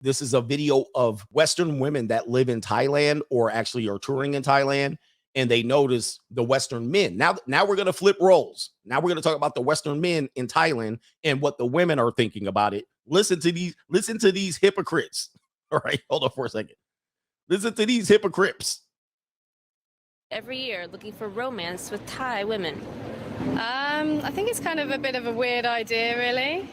This is a video of Western women that live in Thailand or actually are touring in Thailand, and they notice the Western men. Now we're going to flip roles. Now we're going to talk about the Western men in Thailand and what the women are thinking about it. Listen to these hypocrites. All right, hold on for a second. Listen to these hypocrites. Every year looking for romance with Thai women. I think it's kind of a bit of a weird idea, really.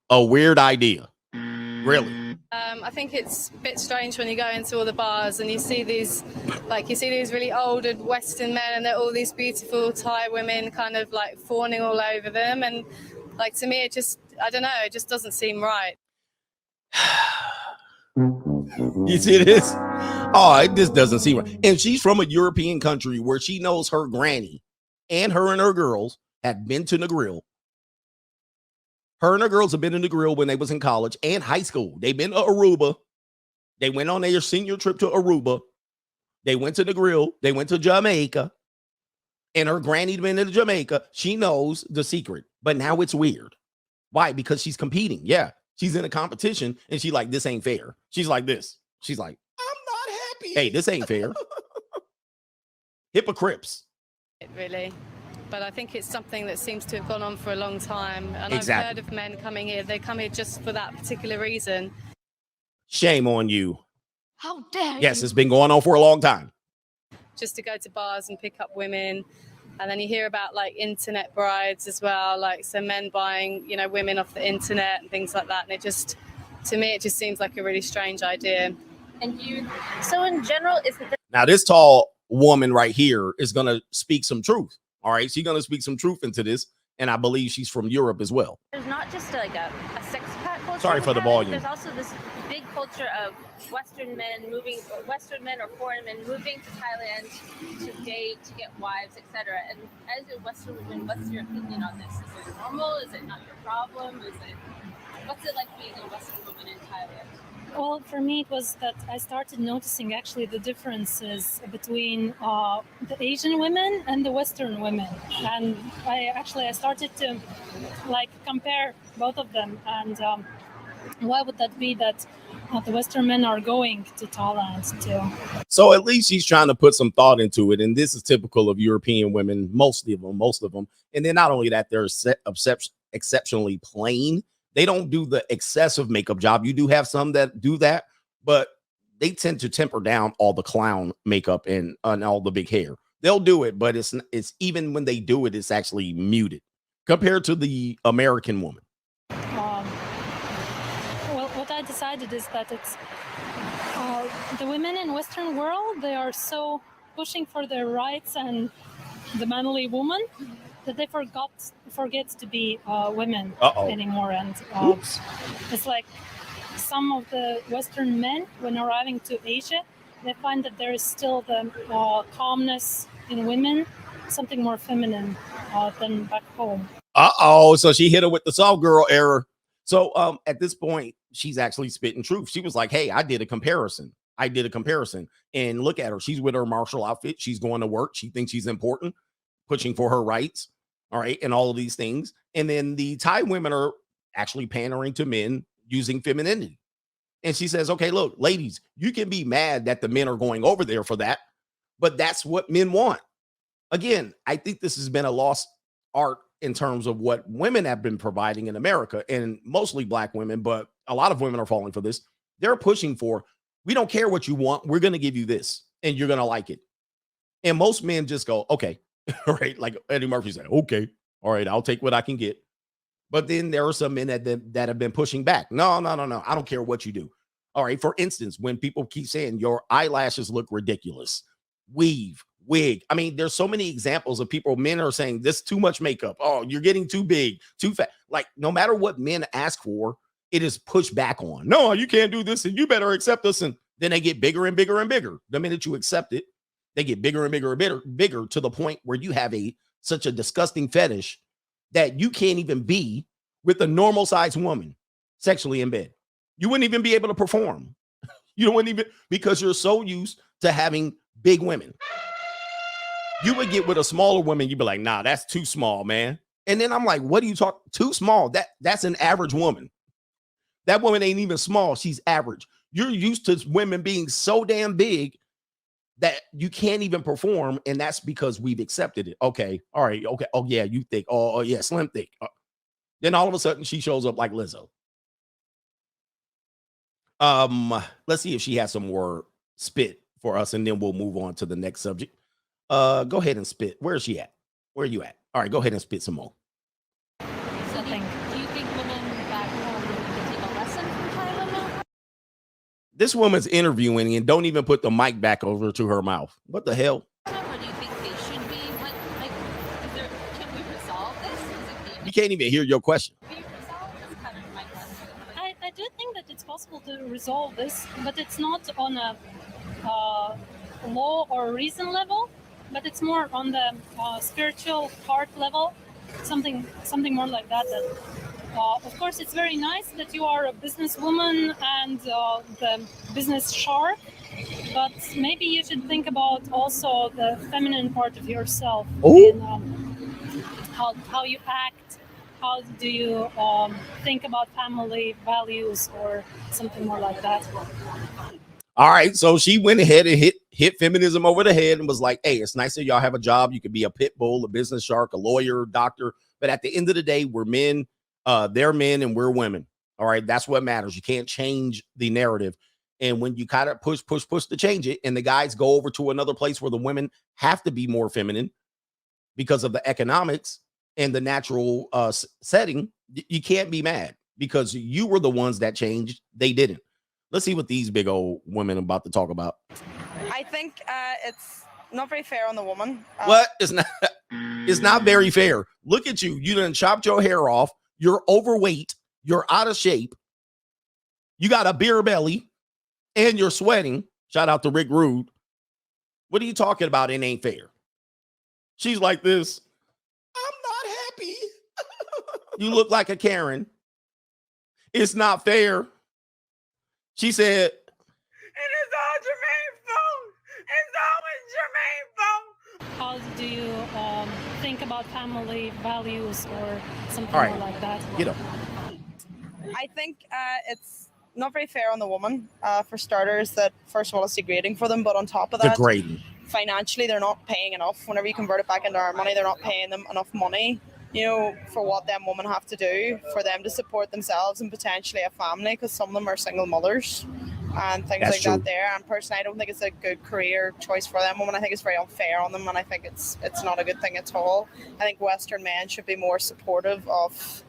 A weird idea. Really? I think it's a bit strange when you go into all the bars and you see these really old and Western men, and they're all these beautiful Thai women kind of like fawning all over them. And like, to me, it just doesn't seem right. You see this? Oh, this doesn't seem right. And she's from a European country where she knows her granny and her girls have been to the grill. Her and her girls have been in the grill when they was in college and high school. They've been to Aruba. They went on their senior trip to Aruba. They went to the grill. They went to Jamaica. And her granny'd been to Jamaica. She knows the secret. But now it's weird. Why? Because she's competing. Yeah. She's in a competition and she's like, this ain't fair. She's like this. She's like, I'm not happy. Hey, this ain't fair. Hypocrites. Really. But I think it's something that seems to have gone on for a long time. And Exactly. I've heard of men coming here. They come here just for that particular reason. Shame on you. How dare you? Yes, it's been going on for a long time. Just to go to bars and pick up women. And then you hear about like internet brides as well, like some men buying, women off the internet and things like that. And to me, it just seems like a really strange idea. So in general, isn't this Now, this tall woman right here is going to speak some truth. All right. She's going to speak some truth into this. And I believe she's from Europe as well. there's not just like a sex pack culture? Sorry for the volume. There's also this big culture of Western men or foreign men moving to Thailand to date, to get wives, etc. And as a Western woman, what's your opinion on this? Is it normal? Is it not your problem? What's it like being a Western woman in Thailand? Well, for me, it was that I started noticing actually the differences between the Asian women and the Western women. And I started to compare both of them. And why would that be that the Western men are going to Thailand too? So at least she's trying to put some thought into it. And this is typical of European women, most of them. And then not only that, they're exceptionally plain. They don't do the excessive makeup job. You do have some that do that, but they tend to temper down all the clown makeup and all the big hair. They'll do it, but it's even when they do it, it's actually muted compared to the American woman. Well, what I decided is that it's the women in Western world, they are so pushing for their rights and the manly woman that they forget to be women anymore. And it's like some of the Western men, when arriving to Asia, they find that there is still the calmness in women, something more feminine than back home. So she hit her with the soft girl error. So at this point, she's actually spitting truth. She was like, hey, I did a comparison. And look at her. She's with her martial outfit. She's going to work. She thinks she's important, pushing for her rights. All right. And all of these things. And then the Thai women are actually pandering to men using femininity. And she says, okay, look, ladies, you can be mad that the men are going over there for that, but that's what men want. Again, I think this has been a lost art in terms of what women have been providing in America, and mostly black women, but a lot of women are falling for this. They're pushing for, we don't care what you want. We're going to give you this and you're going to like it. And most men just go, okay. Right, like Eddie Murphy said, okay, all right, I'll take what I can get. But then there are some men that have been pushing back. No, I don't care what you do. All right, for instance, when people keep saying your eyelashes look ridiculous, weave, wig. I mean, there's so many examples of men are saying this too much makeup. Oh, you're getting too big, too fat. Like no matter what men ask for, it is pushed back on. No, you can't do this and you better accept this. And then they get bigger and bigger and bigger. The minute you accept it, they get bigger and bigger and bigger to the point where you have such a disgusting fetish that you can't even be with a normal sized woman sexually in bed. You wouldn't even be able to perform. You wouldn't even, because you're so used to having big women. You would get with a smaller woman. You'd be like, nah, that's too small, man. And then I'm like, what do you talk? Too small. That's an average woman. That woman ain't even small. She's average. You're used to women being so damn big that you can't even perform, and that's because we've accepted it. Okay, all right, okay. Oh yeah, you thick. Oh yeah, slim thick. Then all of a sudden she shows up like Lizzo. Let's see if she has some more spit for us, and then we'll move on to the next subject. Go ahead and spit. Where is she at? Where are you at? All right, go ahead and spit some more. So do you think women back home can take a lesson from Thailand now? This woman's interviewing and don't even put the mic back over to her mouth. What the hell? Or do you think they should be? Can we resolve this? You can't even hear your question. Be resolved? That's kind of my question. I do think that it's possible to resolve this, but it's not on a law or reason level, but it's more on the spiritual heart level, something more like that. Of course, it's very nice that you are a businesswoman and the business shark, but maybe you should think about also the feminine part of yourself. In, how you act, how do you think about family values or something more like that. All right, so she went ahead and hit feminism over the head and was like, hey, it's nice that y'all have a job. You could be a pit bull, a business shark, a lawyer, doctor, but at the end of the day, we're men. They're men and we're women. All right. That's what matters. You can't change the narrative. And when you kind of push to change it, and the guys go over to another place where the women have to be more feminine because of the economics and the natural setting, you can't be mad because you were the ones that changed. They didn't. Let's see what these big old women are about to talk about. I think it's not very fair on the woman. What? It's not very fair. Look at you. You done chopped your hair off. You're overweight, you're out of shape, you got a beer belly, and you're sweating. Shout out to Rick Rude. What are you talking about? It ain't fair. She's like this. I'm not happy. You look like a Karen. It's not fair. She said, it is all Jermaine's fault. It's always Jermaine's fault. How do you think about family values or something all right, more like that? Get up. I think it's not very fair on the woman. For starters, that first of all, it's degrading for them, but on top of that, Degrading. Financially, they're not paying enough. Whenever you convert it back into our money, they're not paying them enough money, for what them women have to do for them to support themselves and potentially a family, because some of them are single mothers and things That's like true. that there. And personally, I don't think it's a good career choice for them women. I think it's very unfair on them, and I think it's not a good thing at all. I think Western men should be more supportive of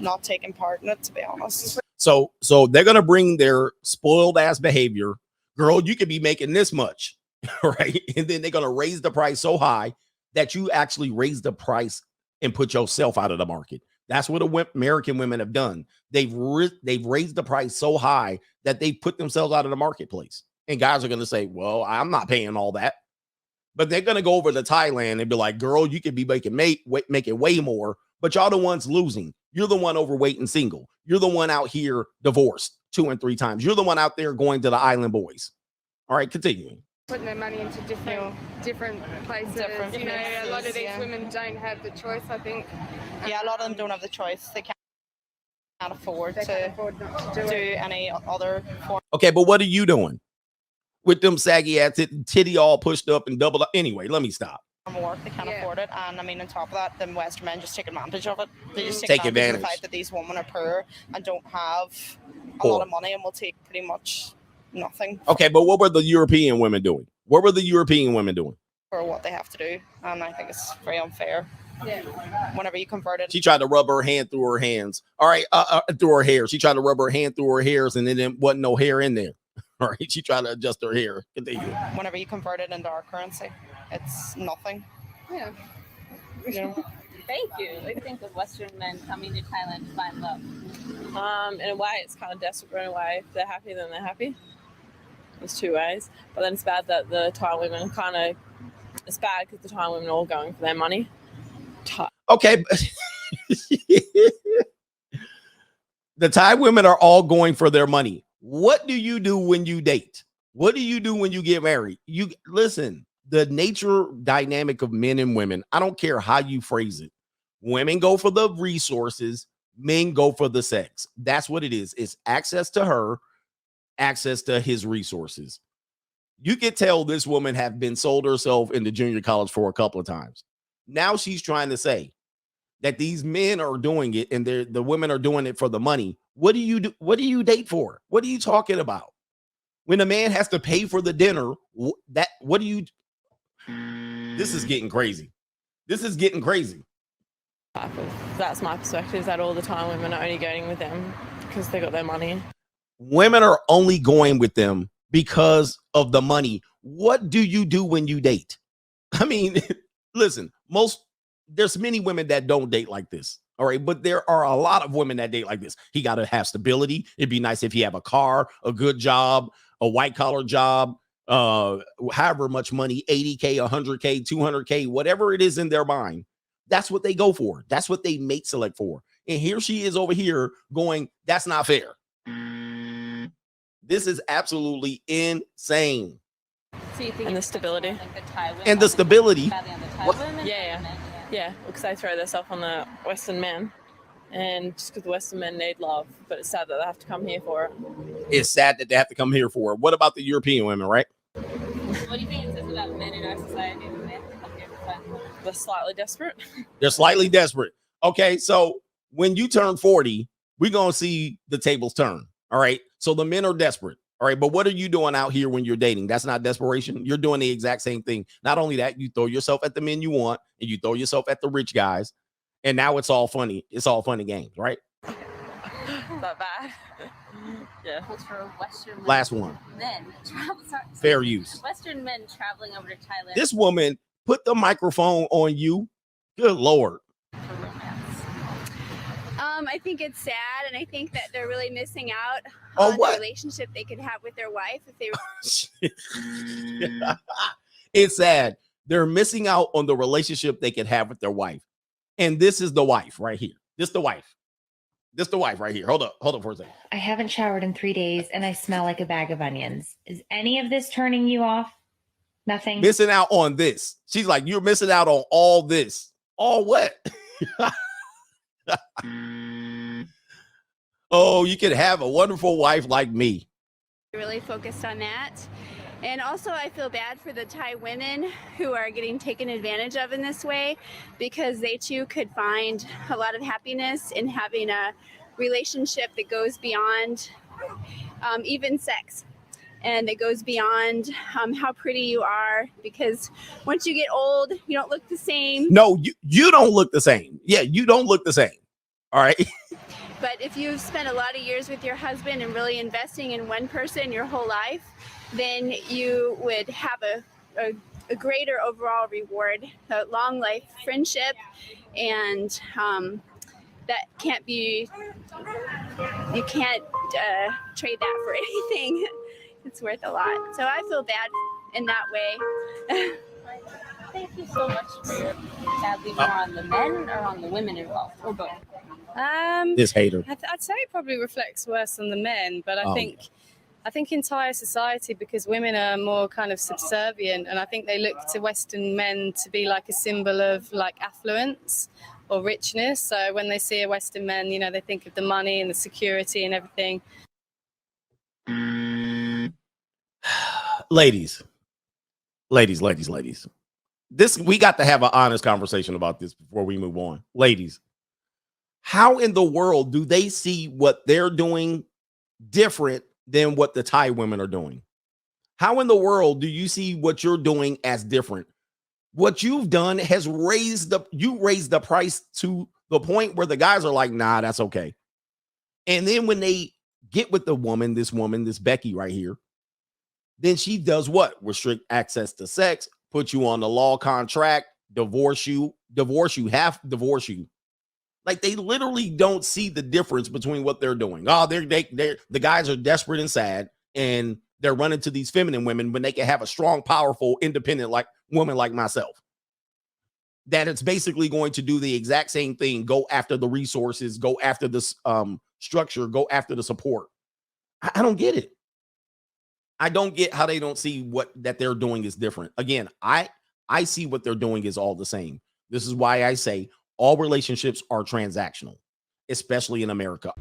not taking part in it, to be honest. So they're gonna bring their spoiled ass behavior. Girl, you could be making this much, right? And then they're gonna raise the price so high that you actually raise the price and put yourself out of the market. That's what American women have done. They've raised the price so high that they put themselves out of the marketplace. And guys are gonna say, "Well, I'm not paying all that." But they're gonna go over to Thailand and be like, "Girl, you could be making way more." But y'all the ones losing. You're the one overweight and single. You're the one out here divorced 2 and 3 times. You're the one out there going to the island boys. All right, continuing. Putting their money into different places. A lot of these women don't have the choice, I think. Yeah, a lot of them don't have the choice. They can't afford They to can't afford not to do do it. any other form Okay, but what are you doing with them saggy ass titty all pushed up and doubled up? Anyway, let me stop. of work. They can't Yeah. afford it. And I mean, on top of that, the Western men just take advantage of it. They just Take take advantage of advantage. the fact that these women are poor and don't have a Poor. lot of money and will take pretty much nothing Okay, but what were the European women doing? What were the European women doing? for what they have to do. And I think it's very unfair. Yeah. Whenever you convert it, She tried to rub her hand through her hands. All right, through her hair. She tried to rub her hand through her hairs, and then there wasn't no hair in there. All right, she tried to adjust her hair. Continue. whenever you convert it into our currency, it's nothing. Yeah. Thank you. What do you think of Western men coming to Thailand to find love? In a way, it's kind of desperate. In a way, if they're happy, then they're happy. There's 2 ways. But then it's bad that the Thai women it's bad because the Thai women are all going for their money. Okay. The Thai women are all going for their money. What do you do when you date? What do you do when you get married? You listen, the nature dynamic of men and women, I don't care how you phrase it. Women go for the resources, Men go for the sex. That's what it is. It's access to her, access to his resources. You could tell this woman have been sold herself into junior college for a couple of times. Now she's trying to say that these men are doing it and the women are doing it for the money. What do you do? What do you date for? What are you talking about? When a man has to pay for the dinner, what do you? This is getting crazy. This is getting crazy. That's my perspective, that all the time women are only going with them because they got their money. Women are only going with them because of the money. What do you do when you date? I mean, listen, there's many women that don't date like this. All right. But there are a lot of women that date like this. He got to have stability. It'd be nice if he have a car, a good job, a white collar job, however much money, 80K, 100K, 200K, whatever it is in their mind. That's what they go for. That's what they mate select for. And here she is over here going, that's not fair. This is absolutely insane. So you think And the it's stability. like the Thai women, And the stability. badly on the Thai What? women, Yeah, or the men? Yeah, because they throw themselves on the Western men. And just because the Western men need love, but it's sad that they have to come here for it. It's sad that they have to come here for it. What about the European women, right? What do you think it says about men in our society when they have to come here for fun? They're slightly desperate. They're slightly desperate. Okay, so when you turn 40, we're going to see the tables turn. All right, so the men are desperate. All right, but what are you doing out here when you're dating? That's not desperation. You're doing the exact same thing. Not only that, you throw yourself at the men you want, and you throw yourself at the rich guys, and now it's all funny. It's all funny games, right? Not bad. Yeah. Culture of Western women. Last one. Men travel. Fair use. Western men traveling over to Thailand This woman put the microphone on you. Good Lord. for romance. I think it's sad, and I think that they're really missing out Oh, on what? the relationship they could have with their wife if they It's sad. They're missing out on the relationship they could have with their wife. And this is the wife right here. This the wife. This the wife right here. Hold up for a second. I haven't showered in 3 days and I smell like a bag of onions. Is any of this turning you off? Nothing. Missing out on this. She's like, you're missing out on all this. All what? Oh, you could have a wonderful wife like me. really focused on that. And also, I feel bad for the Thai women who are getting taken advantage of in this way, because they too could find a lot of happiness in having a relationship that goes beyond even sex. And it goes beyond how pretty you are, because once you get old, you don't look the same. No, you don't look the same. Yeah, you don't look the same. All right. But if you've spent a lot of years with your husband and really investing in one person your whole life, then you would have a greater overall reward, a long life friendship, and that can't be, you can't trade that for anything. It's worth a lot. So I feel bad in that way. Thank you so much for your sadly more on the men or on the women involved, or both. This hater. I'd say it probably reflects worse on the men, but I think entire society, because women are more kind of subservient, and I think they look to Western men to be like a symbol of like affluence or richness. So when they see a Western man, you know, they think of the money and the security and everything. Ladies. This, we got to have an honest conversation about this before we move on. Ladies, how in the world do they see what they're doing different than what the Thai women are doing? How in the world do you see what you're doing as different? What you've done has raised the price to the point where the guys are like, nah, that's okay. And then when they get with the woman, this Becky right here, then she does what? Restrict access to sex, put you on the law contract, divorce you. Like, they literally don't see the difference between what they're doing. Oh, the guys are desperate and sad, and they're running to these feminine women when they can have a strong, powerful, independent like woman like myself. That it's basically going to do the exact same thing, go after the resources, go after this structure, go after the support. I don't get it. I don't get how they don't see what that they're doing is different. Again, I see what they're doing is all the same. This is why I say all relationships are transactional. especially in America.